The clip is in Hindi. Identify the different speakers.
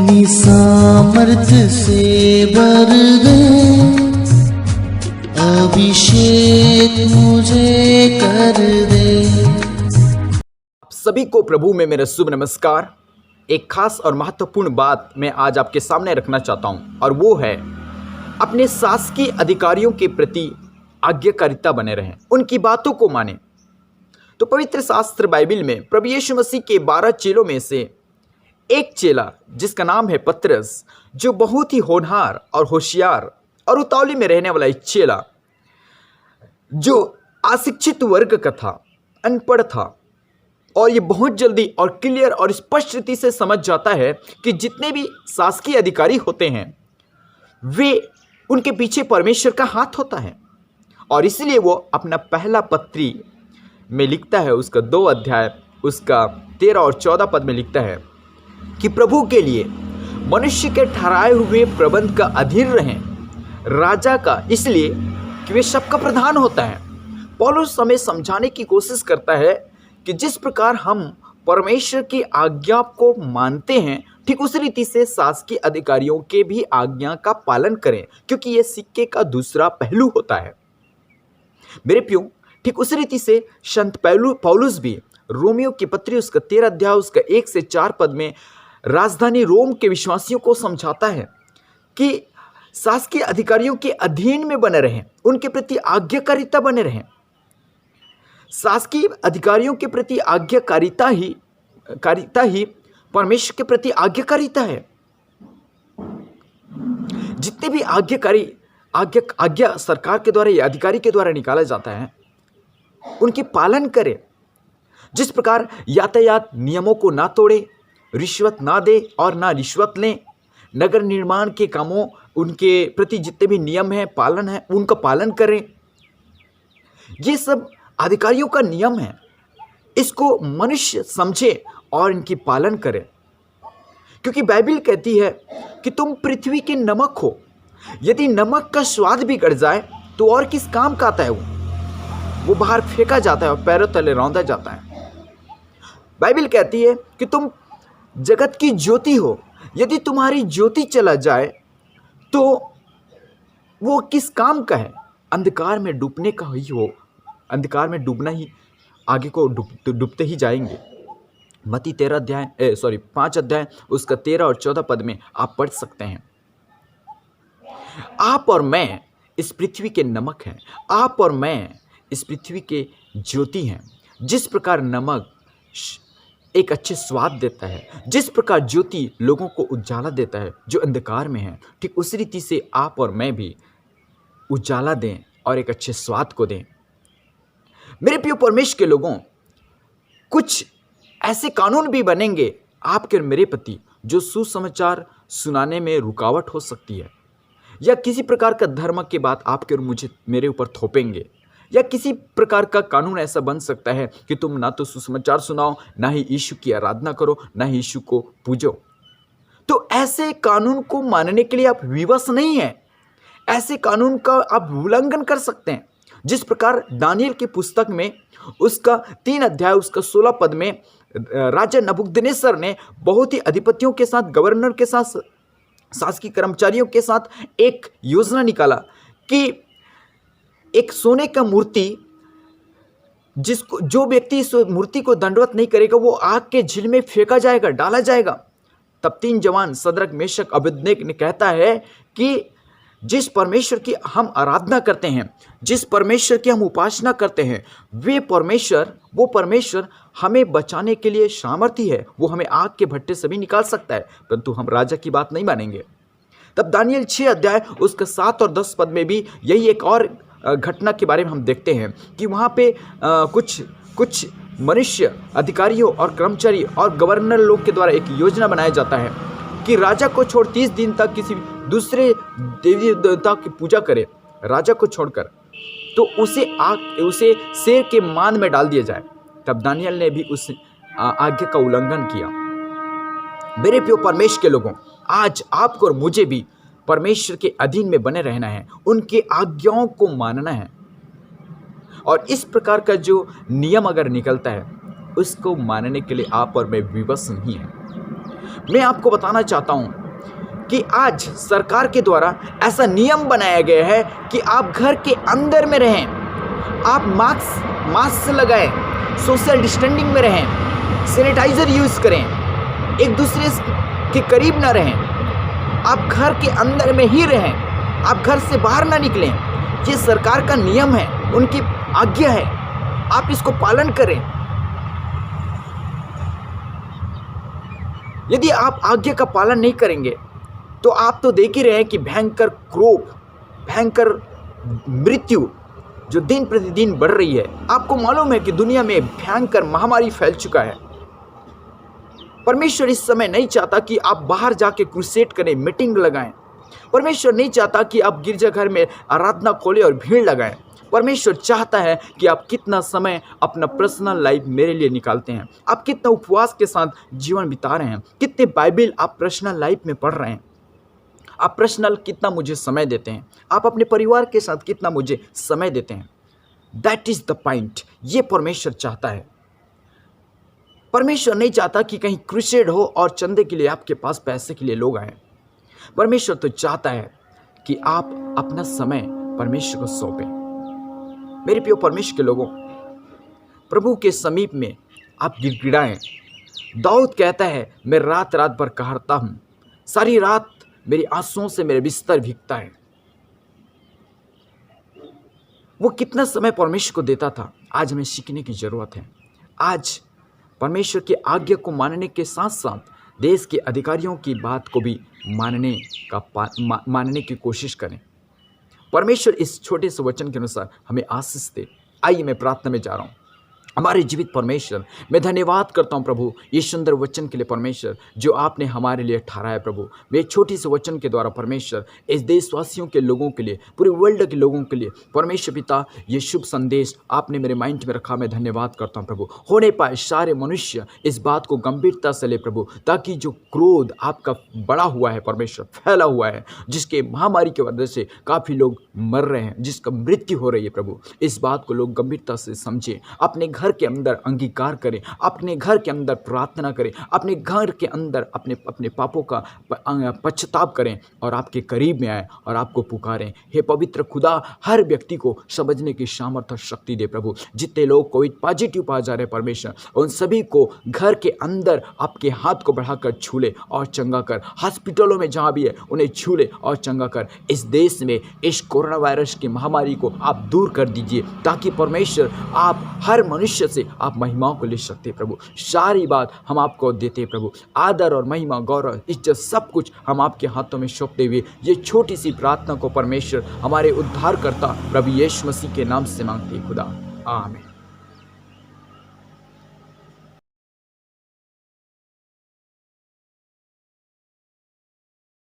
Speaker 1: अपनी सामर्थ्य से भर दे, अभिषेक मुझे कर दे।
Speaker 2: सभी को प्रभु में मेरा शुभ नमस्कार। एक खास और महत्वपूर्ण बात मैं आज आपके सामने रखना चाहता हूं, और वो है अपने शासकीय अधिकारियों के प्रति आज्ञाकारिता बने रहें, उनकी बातों को मानें। तो पवित्र शास्त्र बाइबल में प्रभु यीशु मसीह के 12 चेलों में से एक चेला, जिसका नाम है पतरस, जो बहुत ही होनहार और होशियार और उतावली में रहने वाला एक चेला, जो अशिक्षित वर्ग का था, अनपढ़ था, और ये बहुत जल्दी और क्लियर और स्पष्ट रीति से समझ जाता है कि जितने भी शासकीय अधिकारी होते हैं वे उनके पीछे परमेश्वर का हाथ होता है। और इसलिए वो अपना पहला पत्री में लिखता है, उसका 2 अध्याय उसका 13 और 14 पद में लिखता है कि प्रभु के लिए मनुष्य के ठहराए हुए प्रबंध का अधीन रहें, राजा का, इसलिए कि वे सबका प्रधान होता है। पौलुस हमें समझाने की कोशिश करता है कि जिस प्रकार हम परमेश्वर की आज्ञा को मानते हैं, ठीक उसी रीति से शासकीय अधिकारियों के भी आज्ञा का पालन करें, क्योंकि यह सिक्के का दूसरा पहलू होता है। मेरे प्रियो, ठीक उसी रीति से संत पौलुस भी रोमियो की पत्री उसका 13 अध्याय उसका 1 से 4 पद में राजधानी रोम के विश्वासियों को समझाता है कि शासकीय अधिकारियों के अधीन में बने रहें, उनके प्रति आज्ञाकारिता बने रहें। शासकीय अधिकारियों के प्रति आज्ञाकारिता ही परमेश्वर के प्रति आज्ञाकारिता है। जितने भी आज्ञा सरकार के द्वारा या अधिकारी के द्वारा निकाला जाता है, उनकी पालन करें। जिस प्रकार यातायात नियमों को ना तोड़े, रिश्वत ना दे और ना रिश्वत लें, नगर निर्माण के कामों, उनके प्रति जितने भी नियम हैं, पालन है, उनका पालन करें। ये सब अधिकारियों का नियम है, इसको मनुष्य समझे और इनकी पालन करे। क्योंकि बाइबल कहती है कि तुम पृथ्वी के नमक हो, यदि नमक का स्वाद बिगड़ जाए तो और किस काम का आता है वो बाहर फेंका जाता है और पैरों तले रौंदा जाता है। बाइबल कहती है कि तुम जगत की ज्योति हो, यदि तुम्हारी ज्योति चला जाए तो वो किस काम का है? अंधकार में डूबने का ही हो, अंधकार में डूबना ही, आगे को डूबते ही जाएंगे। मत्ती 5 अध्याय उसका 13 और 14 पद में आप पढ़ सकते हैं। आप और मैं इस पृथ्वी के नमक हैं, आप और मैं इस पृथ्वी के ज्योति हैं। जिस प्रकार नमक एक अच्छे स्वाद देता है, जिस प्रकार ज्योति लोगों को उजाला देता है जो अंधकार में है, ठीक उसी रीति से आप और मैं भी उजाला दें और एक अच्छे स्वाद को दें। मेरे प्रिय परमेश्वर के लोगों, कुछ ऐसे कानून भी बनेंगे आपके और मेरे प्रति जो सुसमाचार सुनाने में रुकावट हो सकती है, या किसी प्रकार का धर्म की बात आपके और मेरे ऊपर थोपेंगे, या किसी प्रकार का कानून ऐसा बन सकता है कि तुम ना तो सुसमाचार सुनाओ, ना ही यीशु की आराधना करो, ना ही यीशु को पूजो। तो ऐसे कानून को मानने के लिए आप विवश नहीं हैं, ऐसे कानून का आप उल्लंघन कर सकते हैं। जिस प्रकार दानियल की पुस्तक में उसका 3 अध्याय उसका 16 पद में राजा नबूकदनेस्सर ने बहुत ही अधिपतियों के साथ, गवर्नर के साथ, शासकीय कर्मचारियों के साथ एक योजना निकाला कि एक सोने का मूर्ति, जो व्यक्ति इस मूर्ति को दंडवत नहीं करेगा वो आग के झील में फेंका जाएगा, डाला जाएगा। तब 3 जवान सद्रक, मेशक, अबेदनेगो ने कहता है कि जिस परमेश्वर की हम आराधना करते हैं, जिस परमेश्वर की हम उपासना करते हैं, वो परमेश्वर हमें बचाने के लिए सामर्थी है। वो हमें आग के भट्टे से भी निकाल सकता है, परंतु हम राजा की बात नहीं मानेंगे। तब दानियल 6 अध्याय उसका 7 और 10 पद में भी यही एक और घटना के बारे में हम देखते हैं कि वहाँ पे कुछ मनुष्य, अधिकारियों और कर्मचारी और गवर्नर लोग के द्वारा एक योजना बनाया जाता है कि राजा को छोड़ 30 दिन तक किसी दूसरे देवी देवता की पूजा करे, राजा को छोड़कर, तो उसे शेर के मान में डाल दिया जाए। तब दानियल ने भी उस आज्ञा का उल्लंघन किया। मेरे प्रिय परमेश्वर के लोगों, आज आपको और मुझे भी परमेश्वर के अधीन में बने रहना है, उनके आज्ञाओं को मानना है। और इस प्रकार का जो नियम अगर निकलता है उसको मानने के लिए आप और मैं विवश नहीं है। मैं आपको बताना चाहता हूँ कि आज सरकार के द्वारा ऐसा नियम बनाया गया है कि आप घर के अंदर में रहें, आप मास्क लगाएं, सोशल डिस्टेंसिंग में रहें, सैनिटाइजर यूज़ करें, एक दूसरे के करीब ना रहें, आप घर के अंदर में ही रहें, आप घर से बाहर ना निकलें। ये सरकार का नियम है, उनकी आज्ञा है, आप इसको पालन करें। यदि आप आज्ञा का पालन नहीं करेंगे तो आप तो देख ही रहे हैं कि भयंकर क्रोध, भयंकर मृत्यु जो दिन प्रतिदिन बढ़ रही है। आपको मालूम है कि दुनिया में भयंकर महामारी फैल चुका है। परमेश्वर इस समय नहीं चाहता कि आप बाहर जाके क्रूसेड करें, मीटिंग लगाएं। परमेश्वर नहीं चाहता कि आप गिरजाघर में आराधना खोलें और भीड़ लगाएं। परमेश्वर चाहता है कि आप कितना समय अपना पर्सनल लाइफ मेरे लिए निकालते हैं, आप कितना उपवास के साथ जीवन बिता रहे हैं, कितने बाइबल आप पर्सनल लाइफ में पढ़ रहे हैं, आप पर्सनल कितना मुझे समय देते हैं, आप अपने परिवार के साथ कितना मुझे समय देते हैं। That is the point. ये परमेश्वर चाहता है। परमेश्वर नहीं चाहता कि कहीं क्रूसेड हो और चंदे के लिए आपके पास पैसे के लिए लोग आए। परमेश्वर तो चाहता है कि आप अपना समय परमेश्वर को सौंपें। मेरे प्रिय परमेश्वर के लोगों, प्रभु के समीप में आप गिड़गिड़ाएं। दाऊद कहता है, मैं रात रात भर कहरता हूँ, सारी रात मेरी आंसुओं से मेरे बिस्तर भीगता है। वो कितना समय परमेश्वर को देता था। आज हमें सीखने की जरूरत है। आज परमेश्वर की आज्ञा को मानने के साथ साथ देश के अधिकारियों की बात को भी मानने की कोशिश करें। परमेश्वर इस छोटे से वचन के अनुसार हमें आशीष दे। आइए मैं प्रार्थना में जा रहा हूँ। हमारे जीवित परमेश्वर, मैं धन्यवाद करता हूँ प्रभु ये सुंदर वचन के लिए परमेश्वर जो आपने हमारे लिए ठहराया। प्रभु मैं छोटी से वचन के द्वारा परमेश्वर इस देशवासियों के लोगों के लिए, पूरे वर्ल्ड के लोगों के लिए परमेश्वर पिता ये शुभ संदेश आपने मेरे माइंड में रखा। मैं धन्यवाद करता हूँ प्रभु। होने पाए सारे मनुष्य इस बात को गंभीरता से ले प्रभु, ताकि जो क्रोध आपका बड़ा हुआ है परमेश्वर, फैला हुआ है, जिसके महामारी की वजह से काफ़ी लोग मर रहे हैं, जिसका मृत्यु हो रही है प्रभु, इस बात को लोग गंभीरता से समझें, अपने घर के अंदर अंगीकार करें, अपने घर के अंदर प्रार्थना करें, अपने घर के अंदर अपने पापों का पश्चाताप करें और आपके करीब में आए और आपको पुकारें। हे पवित्र खुदा, हर व्यक्ति को समझने की सामर्थ्य शक्ति दे प्रभु। जितने लोग कोविड पॉजिटिव पाए जा रहे हैं परमेश्वर, उन सभी को घर के अंदर आपके हाथ को बढ़ाकर छू ले और चंगा कर। हॉस्पिटलों में जहाँ भी है उन्हें छू ले और चंगा कर। इस देश में इस कोरोना वायरस की महामारी को आप दूर कर दीजिए, ताकि परमेश्वर आप हर मनुष्य से आप महिमाओं को ले सकते प्रभु। सारी बात हम आपको देते प्रभु। आदर और महिमा, गौरव, इज्जत सब कुछ हम आपके हाथों में सौंपते हुए ये छोटी सी प्रार्थना को परमेश्वर हमारे उद्धारकर्ता प्रभु यीशु मसीह के नाम से मांगते खुदा, आमीन।